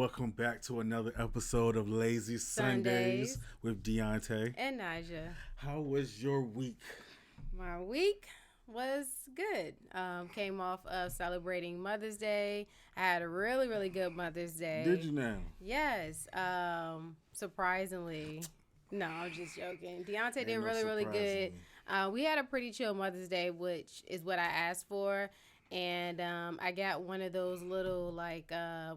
welcome back to another episode of Lazy Sundays with Dionte and NiJa. How was your week? My week was good. Came off of celebrating Mother's Day. I had a really, really good Mother's Day. Did you now? Yes. Surprisingly. No, I'm just joking. Dionte did really, really good. We had a pretty chill Mother's Day, which is what I asked for. And I got one of those little, like,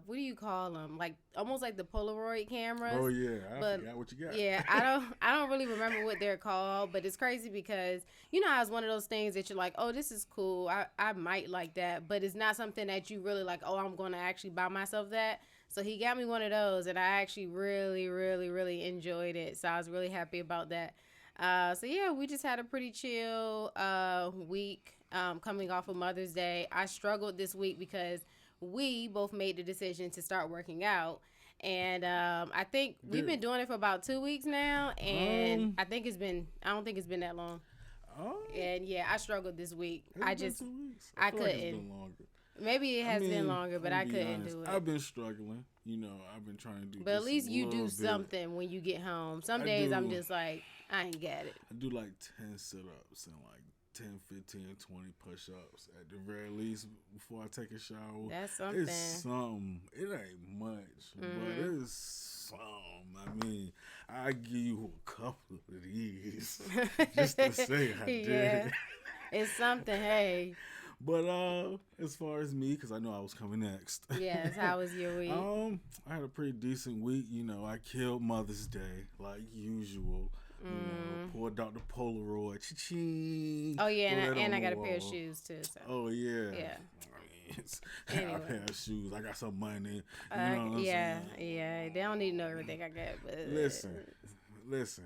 what do you call them? Like, almost like the Polaroid cameras. Oh, yeah. I forgot what you got. Yeah, I don't really remember what they're called, but it's crazy because, you know how it's one of those things that you're like, oh, this is cool. I might like that, but it's not something that you really like, oh, I'm going to actually buy myself that. So he got me one of those, and I actually really, really, really enjoyed it. So I was really happy about that. So, yeah, we just had a pretty chill week coming off of Mother's Day. I struggled this week because we both made the decision to start working out. And I think we've been doing it for about 2 weeks now. And I don't think it's been that long. And, yeah, I struggled this week. I couldn't. Like it's been longer. Maybe it has been longer, but I couldn't do it. I've been struggling. You know, I've been trying to do But at least you do something when you get home. Some days I'm just like, I ain't got it. I do like 10 sit-ups and like 10, 15, 20 push-ups at the very least before I take a shower. That's something. It's something. It ain't much, but it's something. I mean, I give you a couple of these just to say I did it. It's something, hey. But as far as me, because I know I was coming next. Yes, how was your week? I had a pretty decent week. You know, I killed Mother's Day like usual. You know, pulled out the Polaroid. Cha-ching. Oh yeah, and I got a pair of shoes too. So. Oh yeah. Yeah. I got a pair of shoes. I got some money. You know what I'm yeah. They don't need to know everything I got, but listen.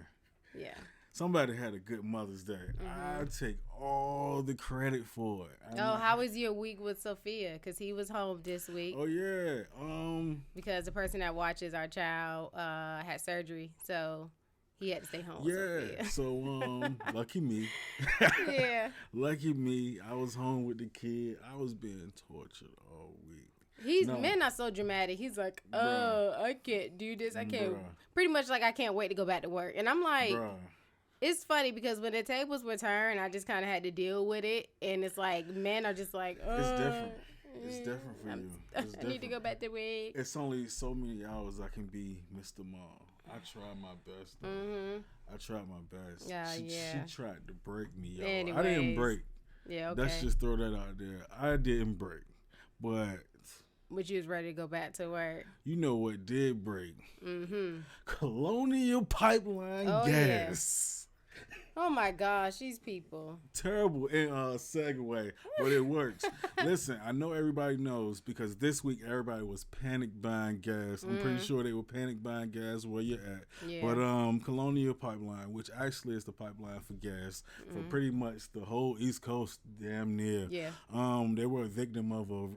Yeah. Somebody had a good Mother's Day. I take all the credit for it. How was your week with Sophia? Because he was home this week. Oh, yeah. Because the person that watches our child had surgery, so he had to stay home with Sophia. So lucky me. Yeah. Lucky me. I was home with the kid. I was being tortured all week. Men are so dramatic. He's like, I can't do this. I can't. Pretty much like I can't wait to go back to work. And I'm like, it's funny because when the tables were turned, I just kind of had to deal with it. And it's like, men are just like, it's different. It's different for you. I need to go back to work. It's only so many hours I can be Mr. Mom. I tried my best, though. I tried my best. She tried to break me, y'all. Anyways. I didn't break. Yeah, okay. Let's just throw that out there. I didn't break. But you was ready to go back to work. You know what did break? Colonial Pipeline gas. Oh my gosh, these people. Terrible in segue, but it works. Listen, I know everybody knows because this week everybody was panic buying gas. I'm pretty sure they were panic buying gas where you're at. Yeah. But Colonial Pipeline, which actually is the pipeline for gas for pretty much the whole East Coast, damn near. Yeah. They were a victim of a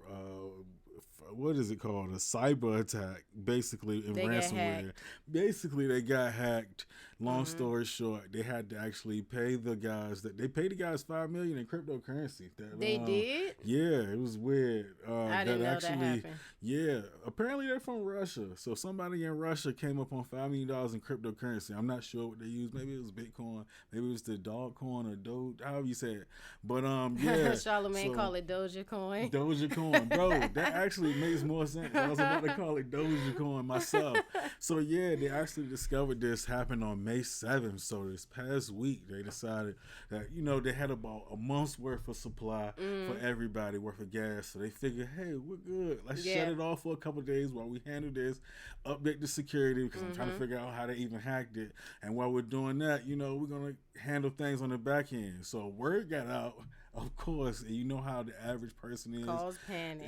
what is it called? A cyber attack, basically, in ransomware. Basically, they got hacked. Long story short, they had to actually pay the guys $5 million in cryptocurrency. They did? Yeah, it was weird. I didn't know that happened. Yeah, apparently they're from Russia. So somebody in Russia came up on $5 million in cryptocurrency. I'm not sure what they used. Maybe it was Bitcoin. Maybe it was the Dogcoin or Doge, however you say it. But yeah. Charlamagne call it Dogecoin. Dogecoin, bro. That actually makes more sense. I was about to call it Dogecoin myself. So yeah, they actually discovered this happened on May 7th. So this past week, they decided that, you know, they had about a month's worth of supply for everybody worth of gas. So they figured, hey, we're good. Let's shut it off for a couple of days while we handle this, update the security because I'm trying to figure out how they even hacked it. And while we're doing that, you know, we're going to handle things on the back end. So word got out. Of course, and you know how the average person is.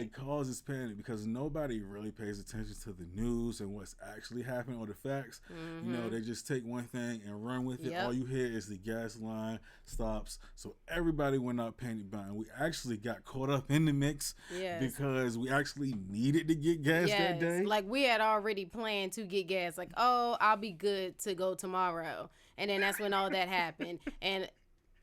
It causes panic because nobody really pays attention to the news and what's actually happening or the facts. You know, they just take one thing and run with it. All you hear is the gas line stops. So everybody went out panic buying. We actually got caught up in the mix because we actually needed to get gas that day. Like we had already planned to get gas. Like, oh, I'll be good to go tomorrow. And then that's when all that happened. And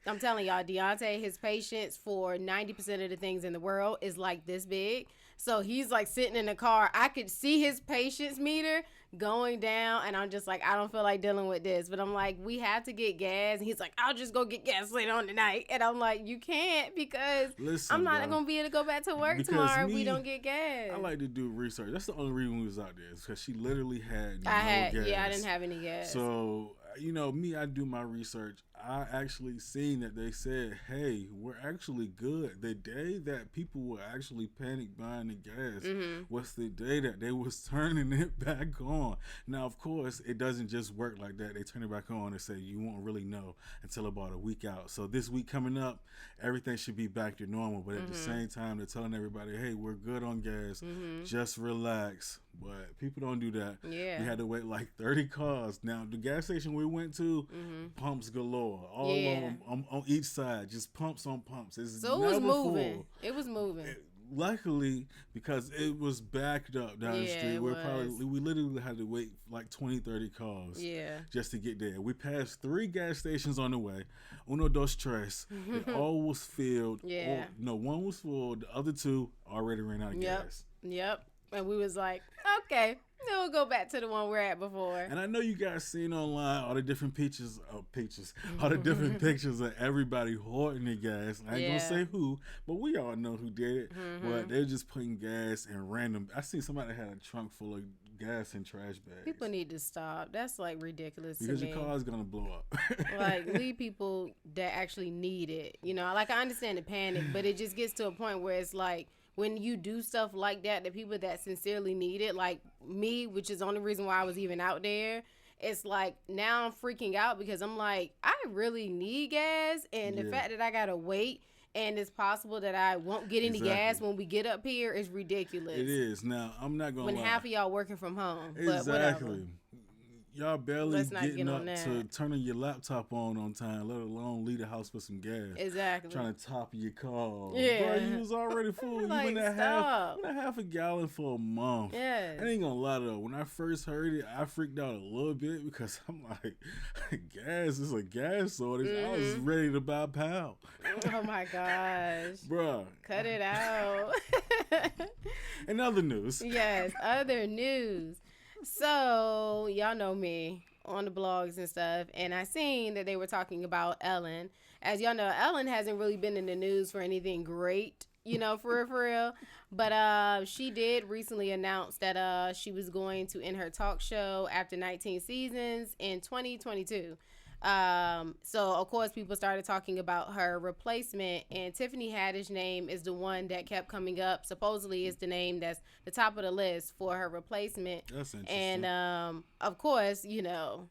I'm telling y'all, Dionte, his patience for 90% of the things in the world is like this big. So he's like sitting in the car. I could see his patience meter going down, and I'm just like, I don't feel like dealing with this. But I'm like, we have to get gas. And he's like, I'll just go get gas later on tonight. And I'm like, you can't, because I'm not going to be able to go back to work tomorrow if we don't get gas. I like to do research. That's the only reason we was out there, is because she literally had no gas. Yeah, I didn't have any gas. So, you know, me, I do my research. I actually seen that they said, hey, we're actually good. The day that people were actually panic buying the gas was the day that they was turning it back on. Now, of course, it doesn't just work like that. They turn it back on and say you won't really know until about a week out. So this week coming up, everything should be back to normal. But at the same time, they're telling everybody, hey, we're good on gas. Just relax. But people don't do that. Yeah. We had to wait like 30 cars. Now, the gas station we went to, pumps galore. All along on each side, just pumps on pumps. So it was moving. Full. It was moving. Luckily, because it was backed up down the street, we literally had to wait like 20, 30 cars just to get there. We passed 3 gas stations on the way. Uno, dos, tres. It all was filled. Yeah. One was full. The other 2 already ran out of gas. Yep. And we was like, okay, then we'll go back to the one we're at before. And I know you guys seen online all the different all the different pictures of everybody hoarding the gas. I ain't gonna say who, but we all know who did it. But they're just putting gas in random. I seen somebody that had a trunk full of gas and trash bags. People need to stop. That's like ridiculous because to me. Your car is gonna blow up. Like, leave people that actually need it. You know, like, I understand the panic, but it just gets to a point where it's like, when you do stuff like that, the people that sincerely need it, like me, which is the only reason why I was even out there, it's like, now I'm freaking out because I'm like, I really need gas, and the fact that I gotta wait and it's possible that I won't get any gas when we get up here is ridiculous. It is. Now, I'm not gonna lie. When half of y'all working from home. Exactly. But whatever. Y'all barely getting up to turning your laptop on time, let alone leave the house for some gas. Exactly. Trying to top your car. Yeah. Bro, you was already full. Like, you went half a gallon for a month. Yeah. I ain't gonna lie though. When I first heard it, I freaked out a little bit because I'm like, gas is a gas shortage. I was ready to buy a pound. Oh my gosh. Bruh. Cut it out. In other news. Yes, other news. So, y'all know me on the blogs and stuff, and I seen that they were talking about Ellen. As y'all know, Ellen hasn't really been in the news for anything great, you know, for real. But she did recently announce that she was going to end her talk show after 19 seasons in 2022. So of course people started talking about her replacement, and Tiffany Haddish's name is the one that kept coming up. Supposedly is the name that's the top of the list for her replacement. That's interesting. And of course, you know,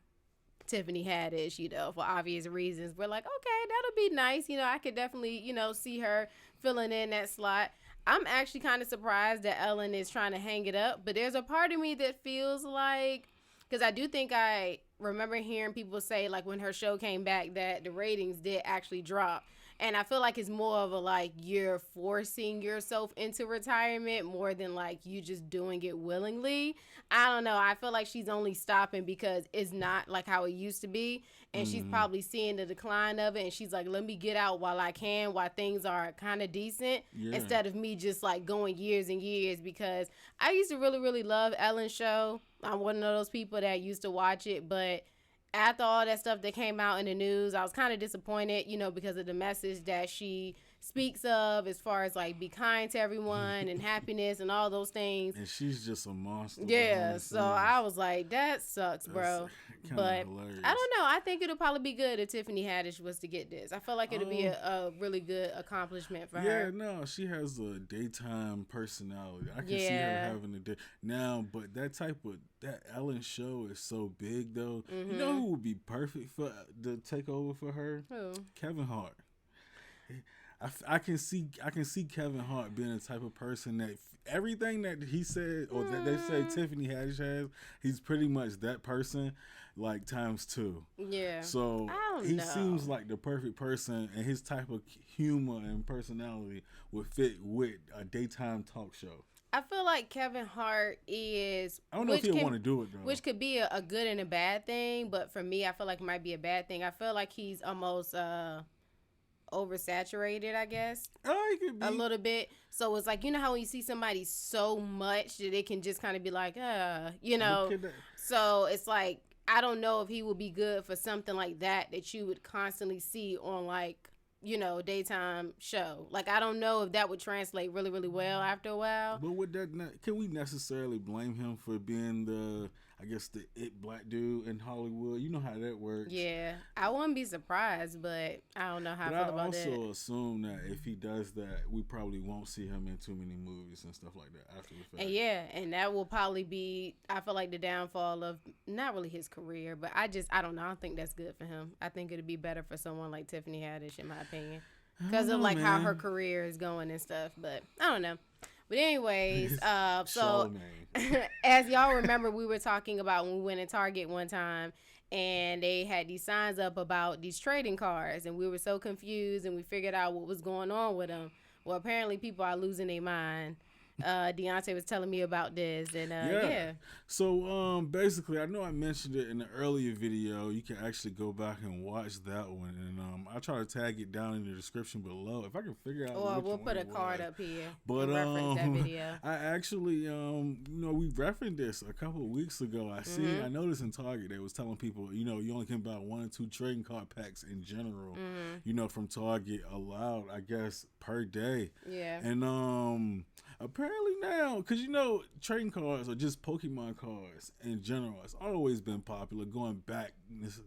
Tiffany Haddish, you know, for obvious reasons, we're like, okay, that'll be nice. You know, I could definitely, you know, see her filling in that slot. I'm actually kind of surprised that Ellen is trying to hang it up, but there's a part of me that feels like, because I do think I remember hearing people say, like, when her show came back, that the ratings did actually drop. And I feel like it's more of a, like, you're forcing yourself into retirement more than, like, you just doing it willingly. I don't know. I feel like she's only stopping because it's not like how it used to be. And she's probably seeing the decline of it. And she's like, let me get out while I can, while things are kind of decent. Yeah. Instead of me just, like, going years and years. Because I used to really, really love Ellen's show. I'm one of those people that used to watch it. But after all that stuff that came out in the news, I was kind of disappointed, you know, because of the message that she speaks of as far as, like, be kind to everyone and happiness and all those things. And she's just a monster. Yeah, so I was like, that sucks, bro. But hilarious. I don't know. I think it'll probably be good if Tiffany Haddish was to get this. I feel like it'll be a really good accomplishment for her. Yeah, no, she has a daytime personality. I can see her having a day. Now, but that Ellen show is so big, though. You know who would be perfect for the takeover for her? Who? Kevin Hart. I can see Kevin Hart being the type of person that everything that he said or that they say Tiffany Haddish has, he's pretty much that person, like times 2. Yeah. So he seems like the perfect person, and his type of humor and personality would fit with a daytime talk show. I feel like Kevin Hart is... I don't know if he'll want to do it, though. Which could be a good and a bad thing, but for me, I feel like it might be a bad thing. I feel like he's almost... oversaturated, I guess. Oh, it could be a little bit. So it's like, you know how when you see somebody so much that it can just kind of be like, you know. So it's like, I don't know if he would be good for something like that you would constantly see on, like, you know, daytime show. Like, I don't know if that would translate really, really well after a while. But would that can we necessarily blame him for being the it black dude in Hollywood? You know how that works. Yeah, I wouldn't be surprised, but I don't know how I feel about that. I also assume that if he does that, we probably won't see him in too many movies and stuff like that after the fact. And yeah, and that will probably be, I feel like, the downfall of not really his career, but I don't know. I don't think that's good for him. I think it'd be better for someone like Tiffany Haddish, in my opinion, because of like how her career is going and stuff. But I don't know. But anyways, so as y'all remember, we were talking about when we went in Target one time and they had these signs up about these trading cards, and we were so confused and we figured out what was going on with them. Well, apparently people are losing their mind. Dionte was telling me about this, and yeah. So basically, I know I mentioned it in the earlier video. You can actually go back and watch that one, and I'll try to tag it down in the description below if I can figure out. Or we'll put a card up here. But reference that video. I actually you know, we referenced this a couple of weeks ago. I noticed in Target they was telling people, you know, you only can buy 1 or 2 trading card packs in general. You know, from Target allowed, I guess, per day. Yeah. And apparently now, because, you know, trading cards or just Pokemon cards in general, it's always been popular going back,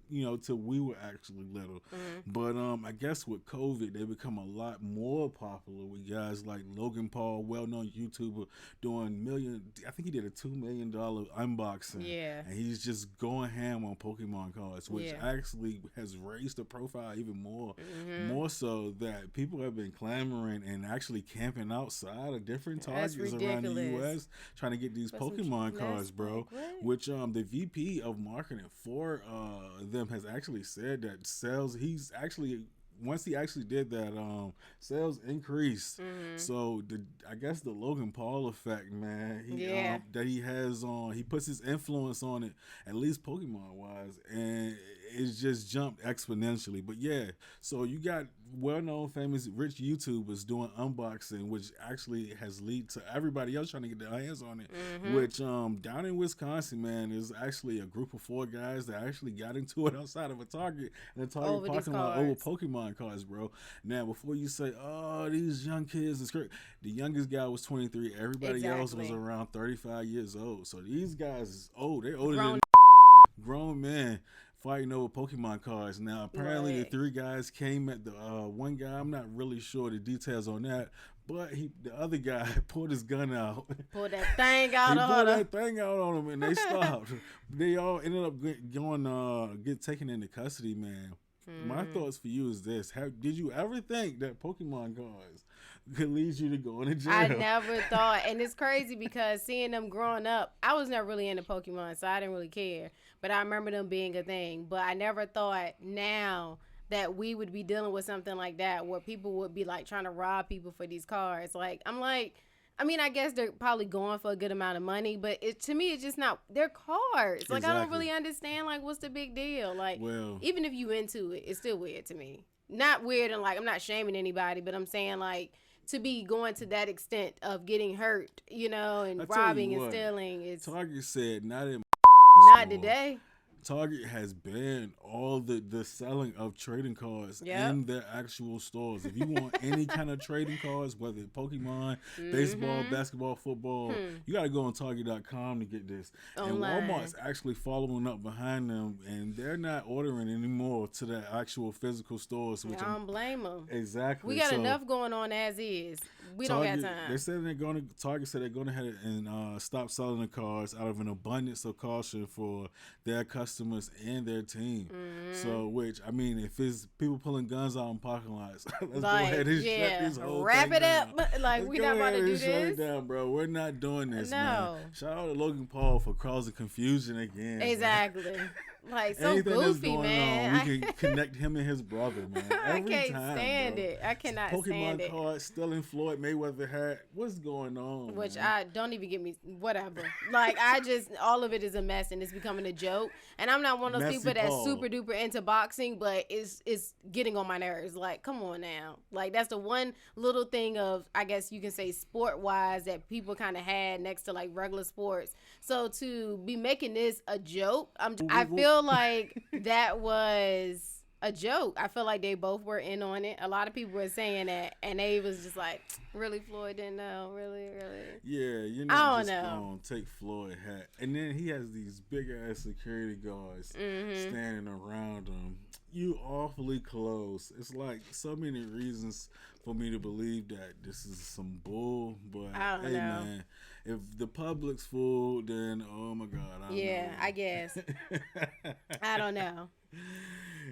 you know, till we were actually little. But I guess with COVID, they become a lot more popular with guys like Logan Paul, well-known YouTuber, doing I think he did a $2 million unboxing. Yeah. And he's just going ham on Pokemon cards, which actually has raised the profile even more. More so that people have been clamoring and actually camping outside of different Targets around the U.S. trying to get these Pokemon cards, bro. Which the VP of marketing for them has actually said that once he actually did that, sales increased. So I guess the Logan Paul effect, man, that he has he puts his influence on it, at least Pokemon wise, and it's just jumped exponentially. But yeah, so you got well-known, famous, rich YouTubers doing unboxing, which actually has led to everybody else trying to get their hands on it. Which down in Wisconsin, man, is actually a group of 4 guys that actually got into it outside of a Target, and the Target parking lot over Pokemon cards, bro. Now, before you say, "Oh, these young kids is great," the youngest guy was 23. Everybody else was around 35 years old. So these guys is old. They're older than grown men fighting over Pokemon cards. Now, apparently the 3 guys came at the one guy. I'm not really sure the details on that, but the other guy pulled his gun out. Pulled that thing out on him, and they stopped. They all ended up get taken into custody, man. My thoughts for you is this: did you ever think that Pokemon cards could lead you to going to jail? I never thought, and it's crazy because seeing them growing up, I was never really into Pokemon, so I didn't really care. But I remember them being a thing. But I never thought now that we would be dealing with something like that, where people would be like trying to rob people for these cards. Like, I'm like, I mean, I guess they're probably going for a good amount of money, but to me, it's just not. They're cards. Like, I don't really understand. Like, what's the big deal? Like, even if you into it, it's still weird to me. Not weird, and like, I'm not shaming anybody, but I'm saying, like, to be going to that extent of getting hurt, you know, and robbing and stealing. It's Target said not today. Target has banned all the selling of trading cards in their actual stores. If you want any kind of trading cards, whether it's Pokemon, baseball, basketball, football, you got to go on Target.com to get this. Online. And Walmart's actually following up behind them, and they're not ordering anymore to the actual physical stores. Which I don't blame them. Exactly. We got enough going on as is. We Target, don't got time. They said Target said they're going to head and stop selling the cards out of an abundance of caution for their customers and their team. So, which, I mean, if it's people pulling guns out in parking lots, let's go ahead and shut this whole wrap thing it down. up. Like, we're not about to do this. Shut it down, bro. We're not doing this, man. Shout out to Logan Paul for causing confusion again. Exactly. Like, so anything goofy, that's going man. on, we can connect him and his brother, man. I Every can't time, stand bro. it. I cannot Pokemon stand it. cards, stealing Floyd Mayweather hat. What's going on? Which man? I don't even get me, whatever. Like, I just, all of it is a mess and it's becoming a joke. And I'm not one of those Messy people that's Paul. super duper into boxing, but it's getting on my nerves. Like, come on now. Like, that's the one little thing of, I guess you can say, sport wise that people kind of had next to like regular sports. So to be making this a joke, I feel like that was a joke. I feel like they both were in on it. A lot of people were saying that, and they was just like, really, Floyd didn't know, really. Yeah, you're not just gonna take Floyd hat, and then he has these big ass security guards standing around him. You awfully close. It's like so many reasons for me to believe that this is some bull. But I don't know. man, if the public's fool, then oh my god. I guess. I don't know.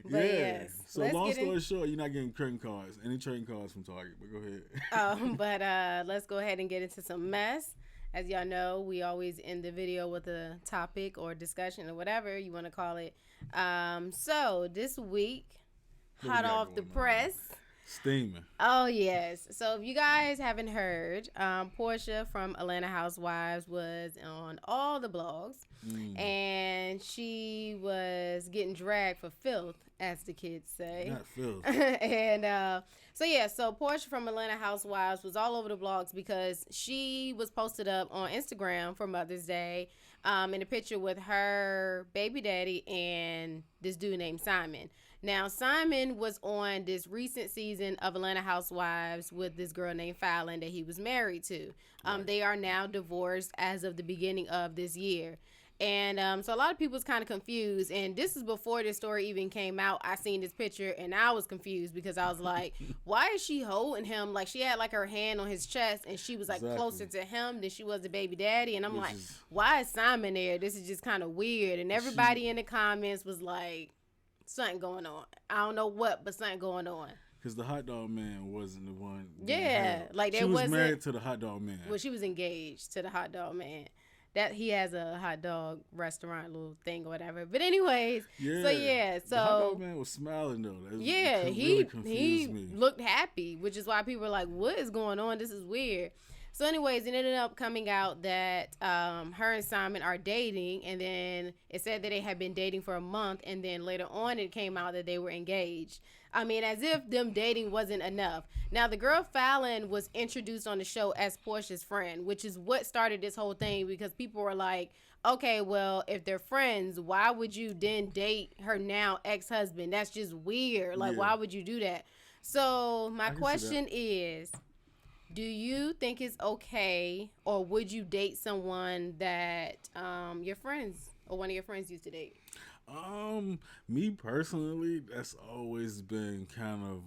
But yeah. yes. So long story short, you're not getting trading cards. Any trading cards from Target, but go ahead. But let's go ahead and get into some mess. As y'all know, we always end the video with a topic or discussion or whatever you want to call it. So this week, hot off the press. Steaming. Oh, yes. So if you guys haven't heard, Portia from Atlanta Housewives was on all the blogs. And she was getting dragged for filth, as the kids say. Not filth. And so Portia from Atlanta Housewives was all over the blogs because she was posted up on Instagram for Mother's Day in a picture with her baby daddy and this dude named Simon. Now, Simon was on this recent season of Atlanta Housewives with this girl named Fallon that he was married to. They are now divorced as of the beginning of this year. And so a lot of people was kind of confused. And this is before this story even came out. I seen this picture and I was confused because I was like, why is she holding him? Like, she had like her hand on his chest and she was like closer to him than she was the baby daddy. And I'm like, why is Simon there? This is just kind of weird. And everybody in the comments was like, something going on. I don't know what, but something going on. Because the hot dog man wasn't the one. Yeah, like she was married to the hot dog man. Well, she was engaged to the hot dog man. That he has a hot dog restaurant little thing or whatever. But anyways, so the hot dog man was smiling though. He looked happy, which is why people were like, "What is going on? This is weird." So anyways, it ended up coming out that her and Simon are dating, and then it said that they had been dating for a month, and then later on it came out that they were engaged. I mean, as if them dating wasn't enough. Now, the girl Fallon was introduced on the show as Portia's friend, which is what started this whole thing because people were like, okay, well, if they're friends, why would you then date her now ex-husband? That's just weird. Like, why would you do that? So my question is, do you think it's okay, or would you date someone that your friends or one of your friends used to date? Me personally, that's always been kind of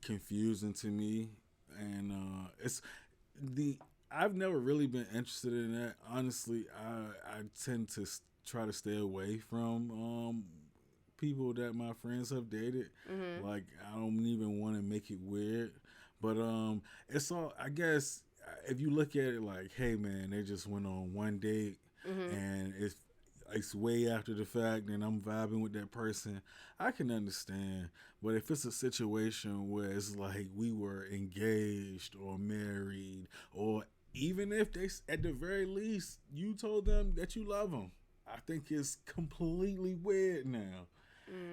confusing to me, and I've never really been interested in that. Honestly, I tend to try to stay away from people that my friends have dated. Like, I don't even want to make it weird. But it's all, I guess, if you look at it like, hey, man, they just went on one date, and it's way after the fact, and I'm vibing with that person, I can understand. But if it's a situation where it's like we were engaged or married, or even if they, at the very least, you told them that you love them, I think it's completely weird now.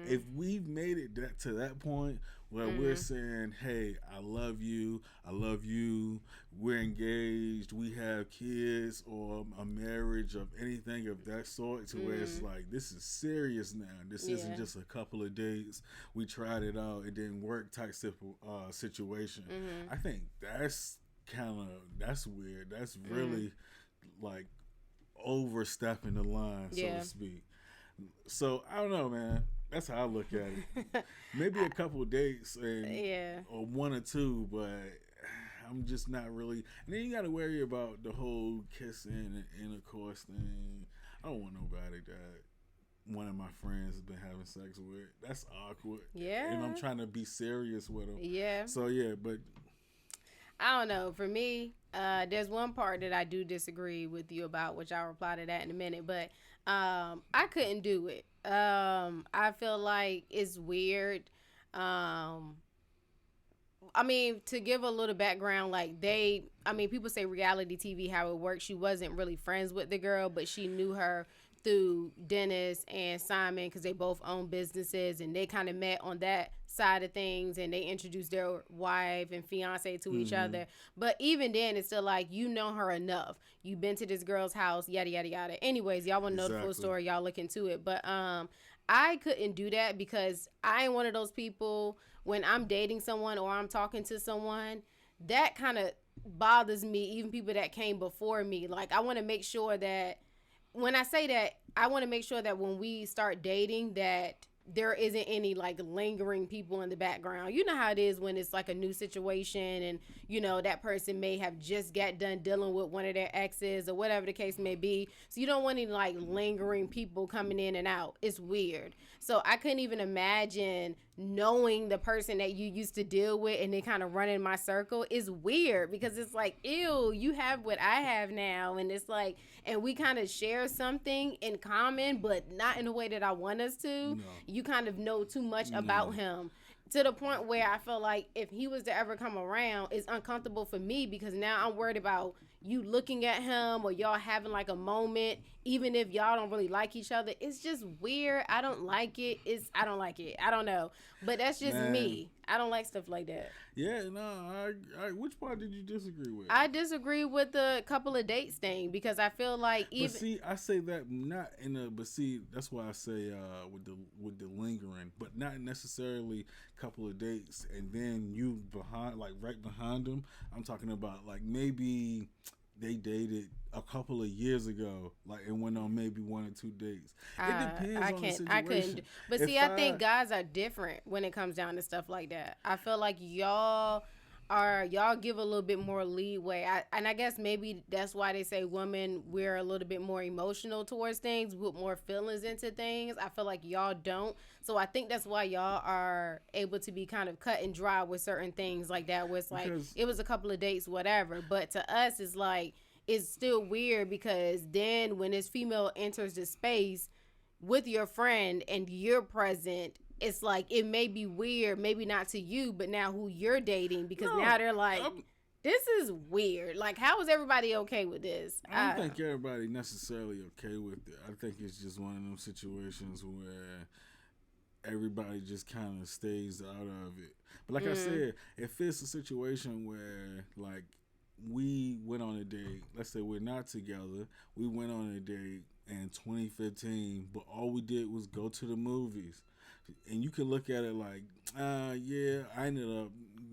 If we've made it to that point where we're saying, hey, I love you, we're engaged, we have kids, or a marriage of anything of that sort, to where it's like, this is serious now. This isn't just a couple of dates. We tried it out, it didn't work type situation. I think that's weird. That's really like overstepping the line, so to speak. So I don't know, man. That's how I look at it. Maybe a couple of dates or one or two, but I'm just not really. And then you got to worry about the whole kissing and intercourse thing. I don't want nobody that one of my friends has been having sex with. That's awkward. Yeah. And I'm trying to be serious with them. Yeah. So yeah, but I don't know. For me, there's one part that I do disagree with you about, which I'll reply to that in a minute. But I couldn't do it. I feel like it's weird. Um, I mean, to give a little background, like people say reality TV, how it works. She wasn't really friends with the girl, but she knew her through Dennis and Simon because they both own businesses and they kind of met on that side of things and they introduced their wife and fiance to each other. But even then, it's still like, you know her enough. You've been to this girl's house, yada, yada, yada. Anyways, y'all want to know the full story, y'all look into it. But I couldn't do that because I ain't one of those people when I'm dating someone or I'm talking to someone, that kind of bothers me, even people that came before me. Like, I want to make sure that when I say that, I want to make sure that when we start dating that there isn't any like lingering people in the background. You know how it is when it's like a new situation and, you know, that person may have just got done dealing with one of their exes or whatever the case may be. So you don't want any like lingering people coming in and out. It's weird. So I couldn't even imagine knowing the person that you used to deal with and they kind of run in my circle is weird because it's like, ew, you have what I have now. And it's like, and we kind of share something in common, but not in a way that I want us to. No. You kind of know too much about him to the point where I feel like if he was to ever come around, it's uncomfortable for me because now I'm worried about you looking at him or y'all having like a moment, even if y'all don't really like each other. It's just weird. I don't like it. I don't like it. I don't know. But that's just me. I don't like stuff like that. Yeah, no, I which part did you disagree with? I disagree with the couple of dates thing because I feel like even. But see, I say that not in a. But see, that's why I say with the lingering, but not necessarily couple of dates and then you behind like right behind them. I'm talking about like maybe they dated a couple of years ago, like it went on maybe 1 or 2 dates. It depends on the situation. I couldn't. But see, I think guys are different when it comes down to stuff like that. I feel like y'all give a little bit more leeway. And I guess maybe that's why they say women, we're a little bit more emotional towards things, we put more feelings into things. I feel like y'all don't. So I think that's why y'all are able to be kind of cut and dry with certain things like that, where it's like, it was a couple of dates, whatever. But to us, it's like, it's still weird because then when this female enters the space with your friend and you're present, it's like it may be weird, maybe not to you, but now who you're dating, because now they're like, this is weird. Like, how is everybody okay with this? I don't think everybody necessarily okay with it. I think it's just one of them situations where everybody just kind of stays out of it. But like I said, if it's a situation where like we went on a date, let's say we're not together, we went on a date in 2015, but all we did was go to the movies. And you can look at it like, yeah, I ended up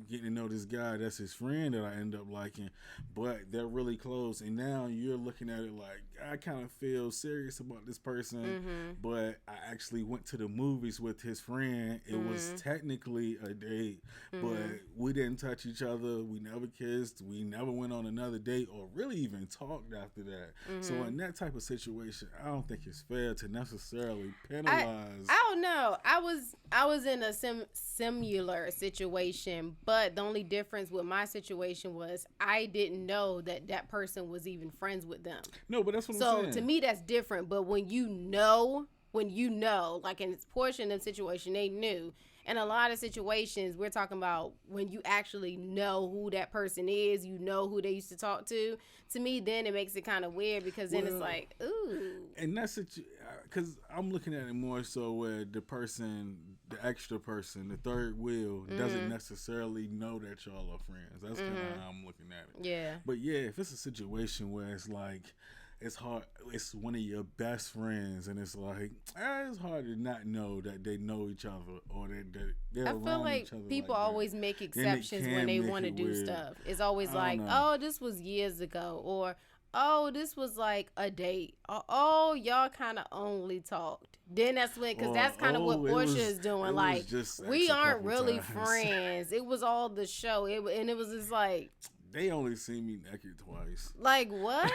getting to know this guy that's his friend that I ended up liking, but they're really close. And now you're looking at it like, I kind of feel serious about this person, but I actually went to the movies with his friend. It was technically a date, but we didn't touch each other. We never kissed. We never went on another date or really even talked after that. So in that type of situation, I don't think it's fair to necessarily penalize. I don't know. I was in a similar situation, but the only difference with my situation was I didn't know that person was even friends with them. No, but that's what I'm saying. So to me, that's different. But when you know, like in this portion of the situation, they knew. In a lot of situations, we're talking about when you actually know who that person is, you know who they used to talk to. To me, then it makes it kind of weird because then it's like, ooh. And that's it, because I'm looking at it more so where the person, the extra person, the third wheel, doesn't necessarily know that y'all are friends. That's kind of how I'm looking at it. Yeah. But yeah, if it's a situation where it's like, it's hard, it's one of your best friends, and it's like, it's hard to not know that they know each other or that they're around each other. I feel like people like always make exceptions when they want to do stuff. It's always like, oh, this was years ago, or oh, this was like a date, or oh, y'all kind of only talked. Then that's when, because that's kind of what Portia is doing. Like, we aren't really friends. It was all the show, and it was just like, they only seen me naked twice. Like, what?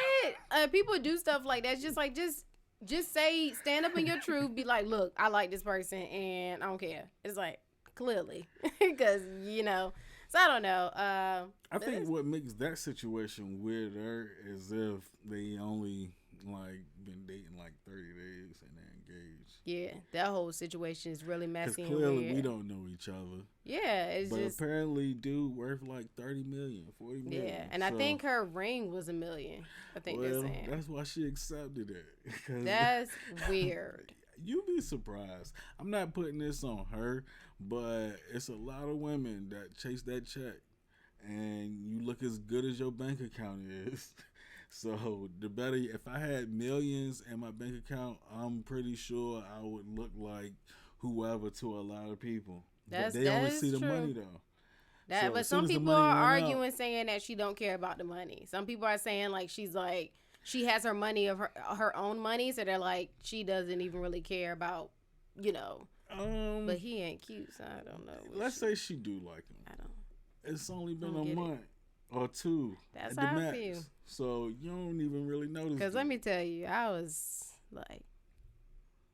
People do stuff like that. Just say, stand up in your truth. Be like, look, I like this person, and I don't care. It's like, clearly. Because, you know, So I don't know. I think what makes that situation weirder is if they only like been dating like 30 days and they're engaged. Yeah, that whole situation is really messy. Because clearly and weird. we don't know each other. Yeah, it's but just. Apparently, dude worth like 30 million, 40 million. Yeah, and I think her ring was $1 million. I think they're saying. That's why she accepted it. That's weird. You'd be surprised. I'm not putting this on her, but it's a lot of women that chase that check, and you look as good as your bank account is. So the better, if I had millions in my bank account, I'm pretty sure I would look like whoever to a lot of people. But they only see the money though. But some people are arguing saying that she don't care about the money. Some people are saying like she's like she has her money of her own money, so they're like she doesn't even really care about, you know. But he ain't cute, so I don't know. Let's say she do like him. I don't. It's only been a month or two. That's at how the I max. feel. So you don't even really notice. Because let me tell you, I was like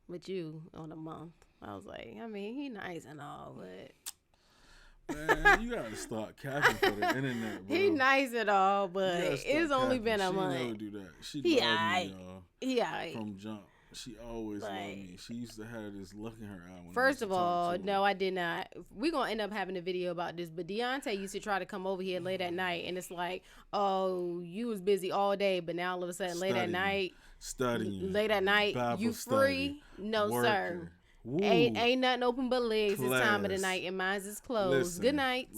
with you on a month. I was like, I mean, he nice and all, but man, you gotta start capping for the internet, bro. He nice and all, but it's only been a month. She never do that. She loved me, y'all. Yeah. From jump. She always loved me. She used to have this look in her eye. First of all, no, I did not. We're going to end up having a video about this, but Dionte used to try to come over here late at night, and it's like, oh, you was busy all day, but now all of a sudden late at night, late at night, Bible you free? No, working. Sir. Ain't nothing open but legs this time of the night, and mine's is closed. Listen, good night.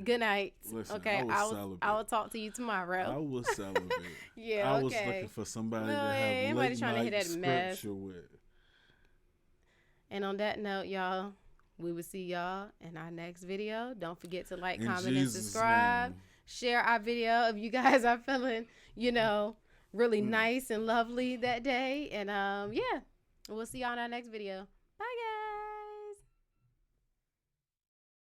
Good night. Listen, okay, I will talk to you tomorrow. I will celebrate. Yeah, I was looking for somebody to have late trying to hit that mess with. And on that note, y'all, we will see y'all in our next video. Don't forget to like, comment, and subscribe. Share our video if you guys are feeling, really nice and lovely that day. And yeah, we'll see y'all in our next video.